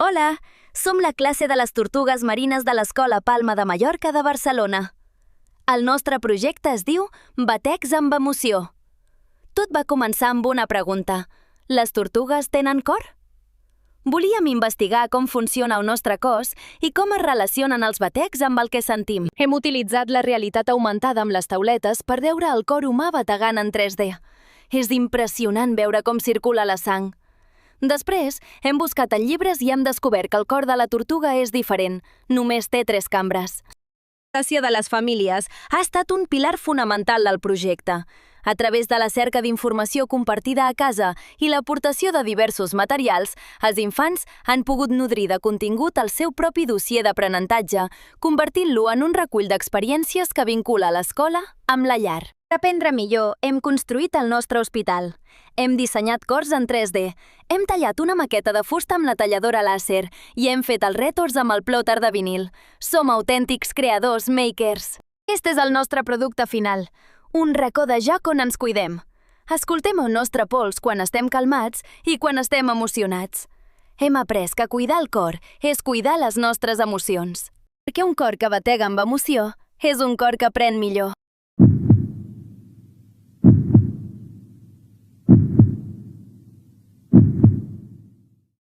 Hola, som la classe de les tortugues marines de l'Escola Palma de Mallorca de Barcelona. El nostre projecte es diu Batecs amb emoció. Tot va començar amb una pregunta. Les tortugues tenen cor? Volíem investigar com funciona el nostre cos i com es relacionen els batecs amb el que sentim. Hem utilitzat la realitat augmentada amb les tauletes per veure el cor humà bategant en 3D. És impressionant veure com circula la sang. Després, hem buscat en llibres i hem descobert que el cor de la tortuga és diferent. Només té 3 cambres. L'adaptació de les famílies ha estat un pilar fonamental del projecte. A través de la cerca d'informació compartida a casa i l'aportació de diversos materials, els infants han pogut nodrir de contingut el seu propi dossier d'aprenentatge, convertint-lo en un recull d'experiències que vincula l'escola amb la llar. Per aprendre millor, hem construït el nostre hospital. Hem dissenyat cors en 3D, hem tallat una maqueta de fusta amb la talladora làser i hem fet els rètols amb el plòter de vinil. Som autèntics creadors makers. Aquest és el nostre producte final. Un racó de joc on ens cuidem. Escoltem el nostre pols quan estem calmats i quan estem emocionats. Hem après que cuidar el cor és cuidar les nostres emocions. Perquè un cor que batega amb emoció és un cor que aprèn millor.